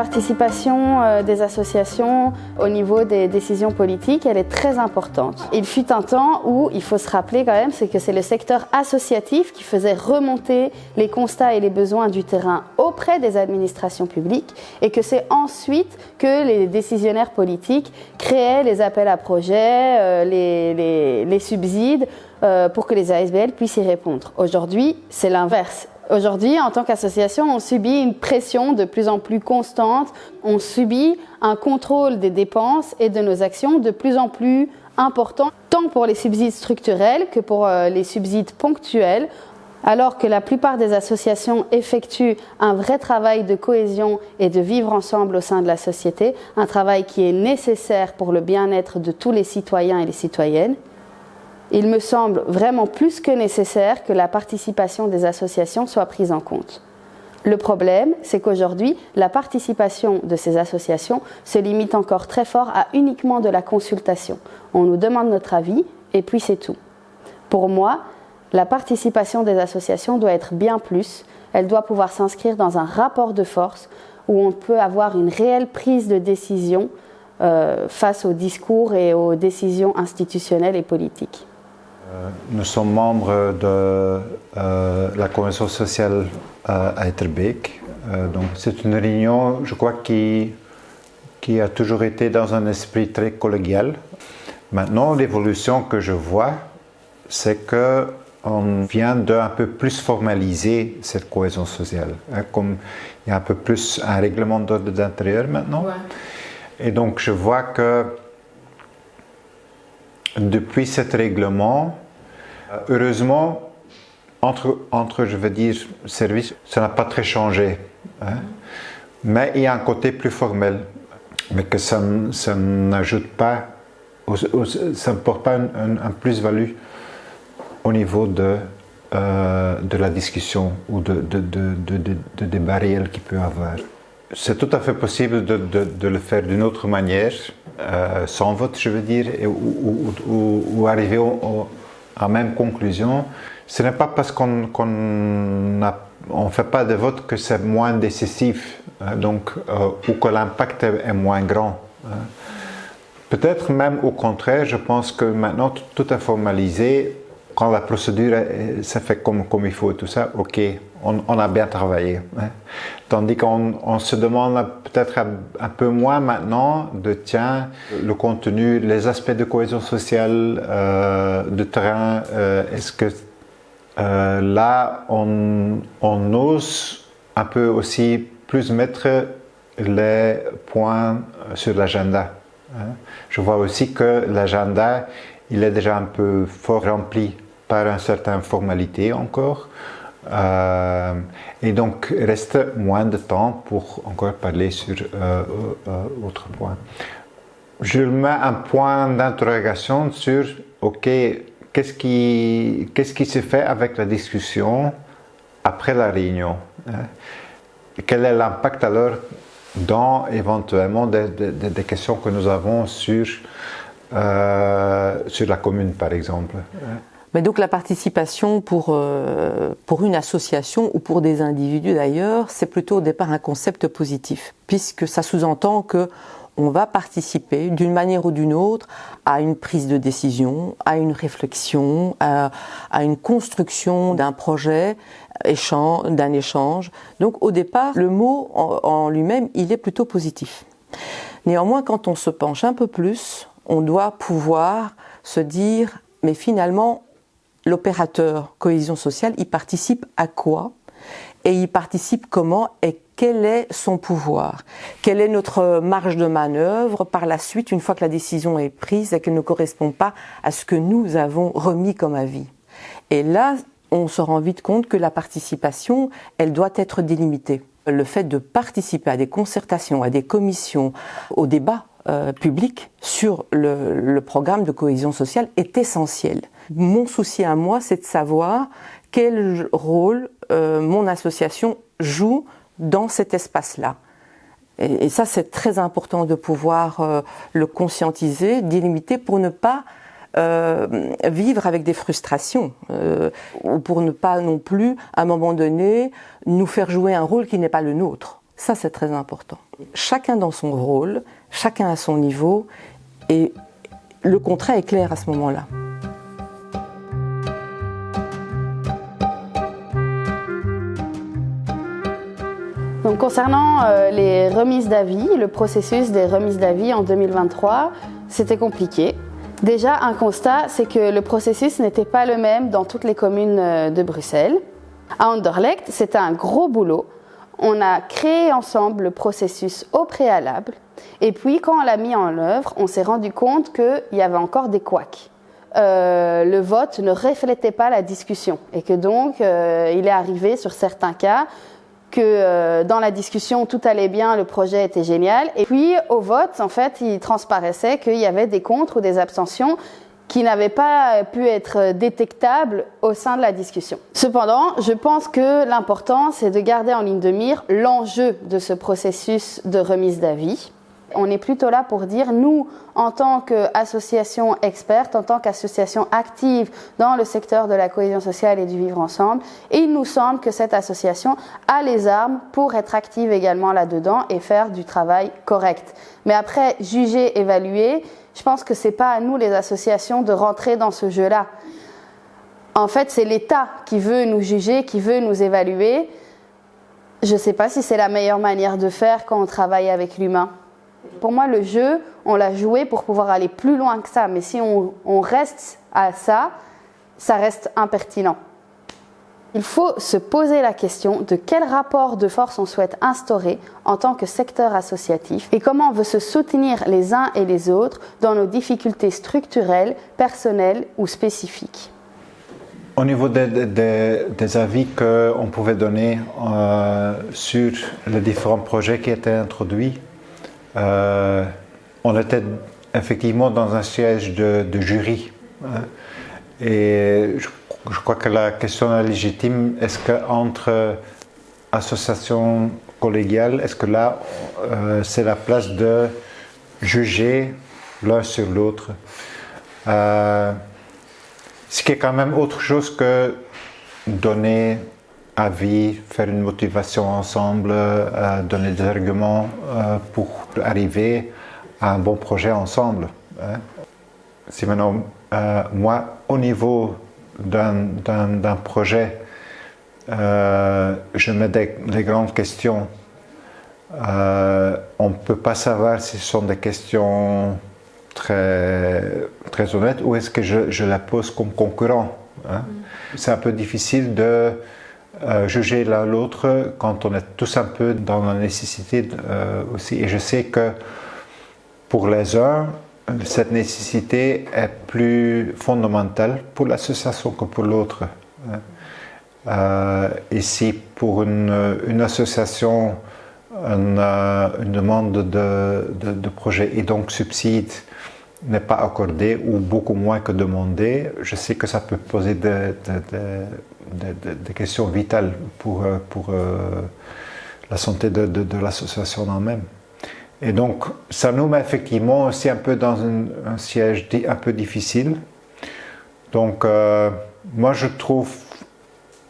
participation des associations au niveau des décisions politiques, elle est très importante. Il fut un temps où, il faut se rappeler quand même, c'est que c'est le secteur associatif qui faisait remonter les constats et les besoins du terrain auprès des administrations publiques et que c'est ensuite que les décisionnaires politiques créaient les appels à projets, les subsides pour que les ASBL puissent y répondre. Aujourd'hui, c'est l'inverse. Aujourd'hui, en tant qu'association, on subit une pression de plus en plus constante. On subit un contrôle des dépenses et de nos actions de plus en plus important, tant pour les subsides structurels que pour les subsides ponctuels. Alors que la plupart des associations effectuent un vrai travail de cohésion et de vivre ensemble au sein de la société, un travail qui est nécessaire pour le bien-être de tous les citoyens et les citoyennes. Il me semble vraiment plus que nécessaire que la participation des associations soit prise en compte. Le problème, c'est qu'aujourd'hui, la participation de ces associations se limite encore très fort à uniquement de la consultation. On nous demande notre avis et puis c'est tout. Pour moi, la participation des associations doit être bien plus. Elle doit pouvoir s'inscrire dans un rapport de force où on peut avoir une réelle prise de décision face aux discours et aux décisions institutionnelles et politiques. Nous sommes membres de la Convention sociale à Etterbeek. Donc c'est une réunion, je crois, qui a toujours été dans un esprit très collégial. Maintenant, l'évolution que je vois, c'est qu'on vient d'un peu plus formaliser cette cohésion sociale. Comme il y a un peu plus un règlement d'ordre d'intérieur maintenant. Ouais. Et donc je vois que depuis cet règlement, heureusement, entre je veux dire, services, ça n'a pas très changé. Hein. Mais il y a un côté plus formel, mais que ça n'ajoute pas, ça ne porte pas un plus-value au niveau de la discussion ou des barrières qu'il peut y avoir. C'est tout à fait possible de le faire d'une autre manière, sans vote, je veux dire, ou arriver à la même conclusion. Ce n'est pas parce qu'on ne fait pas de vote que c'est moins décisif, donc, ou que l'impact est moins grand. Peut-être même au contraire, je pense que maintenant tout est formalisé. Quand la procédure s'est faite comme il faut et tout ça, ok, on a bien travaillé. Hein. Tandis qu'on se demande peut-être un peu moins maintenant de tiens, le contenu, les aspects de cohésion sociale, de terrain, est-ce que là on ose un peu aussi plus mettre les points sur l'agenda. Hein. Je vois aussi que l'agenda, il est déjà un peu fort rempli par une certaine formalité encore. Et donc, il reste moins de temps pour encore parler sur autre point. Je mets un point d'interrogation sur, ok, qu'est-ce qui se fait avec la discussion après la réunion, hein? Quel est l'impact alors dans éventuellement des questions que nous avons sur la commune, par exemple. Mais donc la participation pour une association ou pour des individus d'ailleurs, c'est plutôt au départ un concept positif, puisque ça sous-entend que on va participer d'une manière ou d'une autre à une prise de décision, à une réflexion, à une construction d'un projet, d'un échange. Donc au départ, le mot en lui-même, il est plutôt positif. Néanmoins, quand on se penche un peu plus, on doit pouvoir se dire, mais finalement, l'opérateur cohésion sociale, il participe à quoi? Et il participe comment? Et quel est son pouvoir? Quelle est notre marge de manœuvre par la suite, une fois que la décision est prise et qu'elle ne correspond pas à ce que nous avons remis comme avis? Et là, on se rend vite compte que la participation, elle doit être délimitée. Le fait de participer à des concertations, à des commissions, aux débats publics sur le programme de cohésion sociale est essentiel. Mon souci à moi, c'est de savoir quel rôle mon association joue dans cet espace-là. Et ça, c'est très important de pouvoir le conscientiser, délimiter pour ne pas vivre avec des frustrations ou pour ne pas non plus, à un moment donné, nous faire jouer un rôle qui n'est pas le nôtre. Ça, c'est très important. Chacun dans son rôle, chacun à son niveau, et le contrat est clair à ce moment-là. Donc, concernant les remises d'avis, le processus des remises d'avis en 2023, c'était compliqué. Déjà, un constat, c'est que le processus n'était pas le même dans toutes les communes de Bruxelles. À Anderlecht, c'était un gros boulot. On a créé ensemble le processus au préalable. Et puis, quand on l'a mis en œuvre, on s'est rendu compte qu'il y avait encore des couacs. Le vote ne reflétait pas la discussion. Et que donc, il est arrivé sur certains cas que dans la discussion, tout allait bien, le projet était génial. Et puis, au vote, en fait, il transparaissait qu'il y avait des contre ou des abstentions qui n'avaient pas pu être détectables au sein de la discussion. Cependant, je pense que l'important, c'est de garder en ligne de mire l'enjeu de ce processus de remise d'avis. On est plutôt là pour dire, nous, en tant qu'association experte, en tant qu'association active dans le secteur de la cohésion sociale et du vivre ensemble, il nous semble que cette association a les armes pour être active également là-dedans et faire du travail correct. Mais après, juger, évaluer, je pense que ce n'est pas à nous, les associations, de rentrer dans ce jeu-là. En fait, c'est l'État qui veut nous juger, qui veut nous évaluer. Je ne sais pas si c'est la meilleure manière de faire quand on travaille avec l'humain. Pour moi, le jeu, on l'a joué pour pouvoir aller plus loin que ça. Mais si on reste à ça, ça reste impertinent. Il faut se poser la question de quel rapport de force on souhaite instaurer en tant que secteur associatif et comment on veut se soutenir les uns et les autres dans nos difficultés structurelles, personnelles ou spécifiques. Au niveau des avis qu'on pouvait donner sur les différents projets qui étaient introduits, on était effectivement dans un siège de jury. Et je crois que la question est légitime. Est-ce qu'entre associations collégiales, est-ce que là, c'est la place de juger l'un sur l'autre? Ce qui est quand même autre chose que donner avis, faire une motivation ensemble, donner des arguments pour arriver à un bon projet ensemble. Si maintenant, moi, au niveau d'un projet, je mets des grandes questions, on ne peut pas savoir si ce sont des questions très honnêtes ou est-ce que je la pose comme concurrent. C'est un peu difficile de juger l'un l'autre quand on est tous un peu dans la nécessité aussi. Et je sais que pour les uns, cette nécessité est plus fondamentale pour l'association que pour l'autre. Et si pour une association, une demande de projet et donc subside n'est pas accordée ou beaucoup moins que demandée, je sais que ça peut poser des questions vitales pour la santé de l'association elle-même. Et donc, ça nous met effectivement aussi un peu dans un siège un peu difficile. Donc, moi je trouve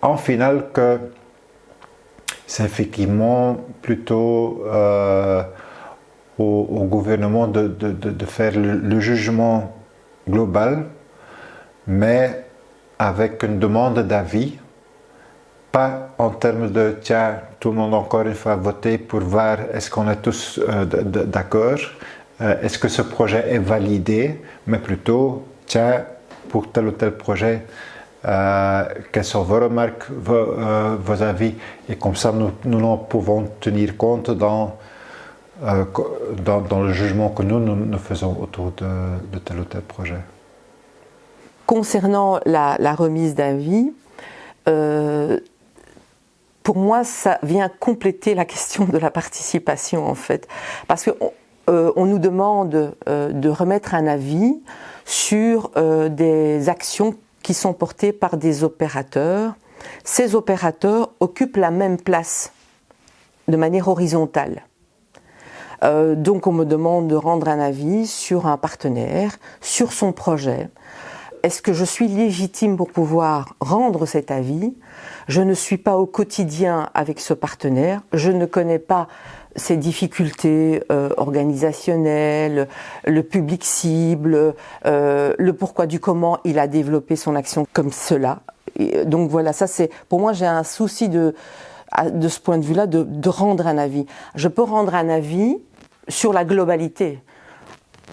en finale que c'est effectivement plutôt au gouvernement de faire le jugement global, mais avec une demande d'avis, pas en termes de tiens, tout le monde encore une fois voter pour voir est-ce qu'on est tous d'accord, est-ce que ce projet est validé, mais plutôt tiens, pour tel ou tel projet, quelles sont vos remarques, vos avis, et comme ça nous en pouvons tenir compte dans le jugement que nous faisons autour de tel ou tel projet. Concernant la remise d'avis, pour moi, ça vient compléter la question de la participation, en fait. Parce qu'on nous demande de remettre un avis sur des actions qui sont portées par des opérateurs. Ces opérateurs occupent la même place de manière horizontale. Donc on me demande de rendre un avis sur un partenaire, sur son projet. est-ce que je suis légitime pour pouvoir rendre cet avis? Je ne suis pas au quotidien avec ce partenaire, je ne connais pas ses difficultés organisationnelles, le public cible, le pourquoi du comment il a développé son action comme cela. Et donc voilà, ça c'est, pour moi j'ai un souci de ce point de vue-là de rendre un avis. Je peux rendre un avis sur la globalité.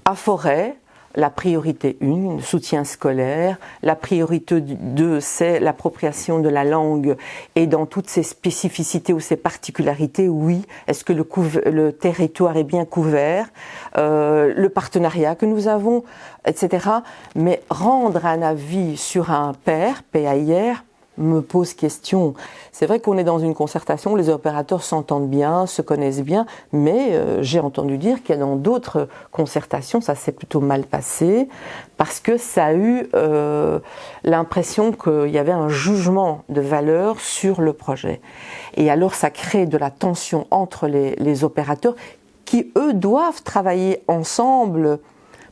À Forêt, la priorité 1, le soutien scolaire. La priorité 2, c'est l'appropriation de la langue et dans toutes ses spécificités ou ses particularités, oui. Est-ce que le territoire est bien couvert? Le partenariat que nous avons, etc. Mais rendre un avis sur un PAIR, PAIR, me pose question. C'est vrai qu'on est dans une concertation, les opérateurs s'entendent bien, se connaissent bien, mais j'ai entendu dire qu'il y a dans d'autres concertations, ça s'est plutôt mal passé, parce que ça a eu l'impression qu'il y avait un jugement de valeur sur le projet. Et alors ça crée de la tension entre les opérateurs qui, eux, doivent travailler ensemble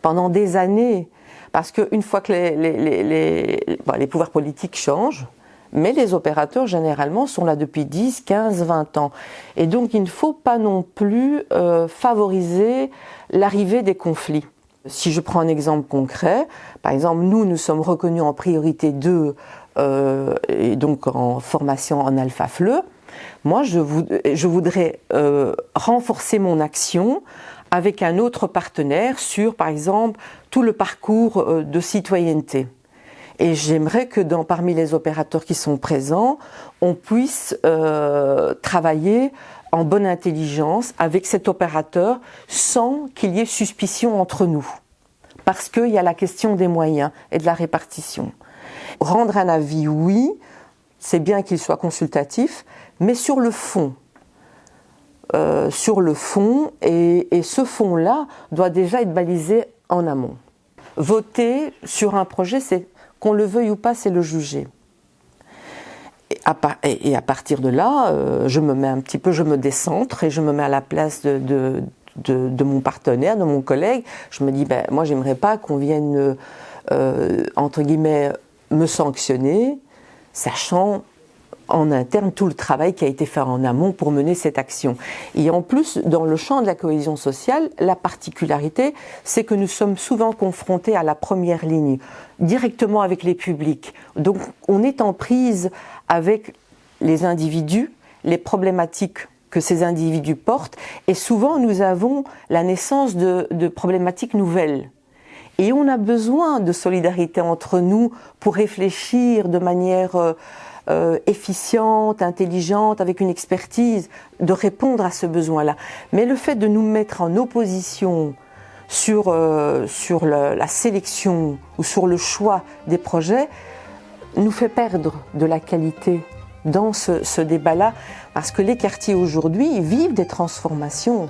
pendant des années. Parce qu'une fois que les pouvoirs politiques changent, mais les opérateurs, généralement, sont là depuis 10, 15, 20 ans. Et donc, il ne faut pas non plus favoriser l'arrivée des conflits. Si je prends un exemple concret, par exemple, nous sommes reconnus en priorité 2, et donc en formation en alpha-FLE. Moi, je voudrais renforcer mon action avec un autre partenaire sur, par exemple, tout le parcours de citoyenneté. Et j'aimerais que parmi les opérateurs qui sont présents, on puisse travailler en bonne intelligence avec cet opérateur sans qu'il y ait suspicion entre nous. Parce qu'il y a la question des moyens et de la répartition. Rendre un avis, oui, c'est bien qu'il soit consultatif, mais sur le fond. Et ce fond-là doit déjà être balisé en amont. Voter sur un projet, c'est qu'on le veuille ou pas, c'est le juger. Et à partir de là, je me décentre et je me mets à la place de mon partenaire, de mon collègue. Je me dis, moi, j'aimerais pas qu'on vienne, entre guillemets, me sanctionner, sachant en interne tout le travail qui a été fait en amont pour mener cette action. Et en plus, dans le champ de la cohésion sociale, la particularité, c'est que nous sommes souvent confrontés à la première ligne, directement avec les publics. Donc, on est en prise avec les individus, les problématiques que ces individus portent, et souvent nous avons la naissance de problématiques nouvelles. Et on a besoin de solidarité entre nous pour réfléchir de manière efficiente, intelligente, avec une expertise, de répondre à ce besoin-là. Mais le fait de nous mettre en opposition sur la sélection ou sur le choix des projets nous fait perdre de la qualité dans ce débat-là, parce que les quartiers aujourd'hui vivent des transformations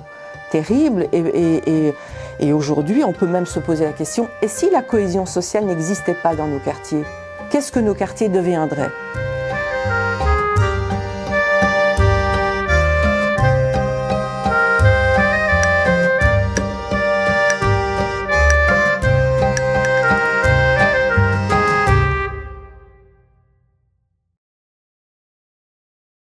terribles et aujourd'hui on peut même se poser la question, et si la cohésion sociale n'existait pas dans nos quartiers, qu'est-ce que nos quartiers deviendraient ?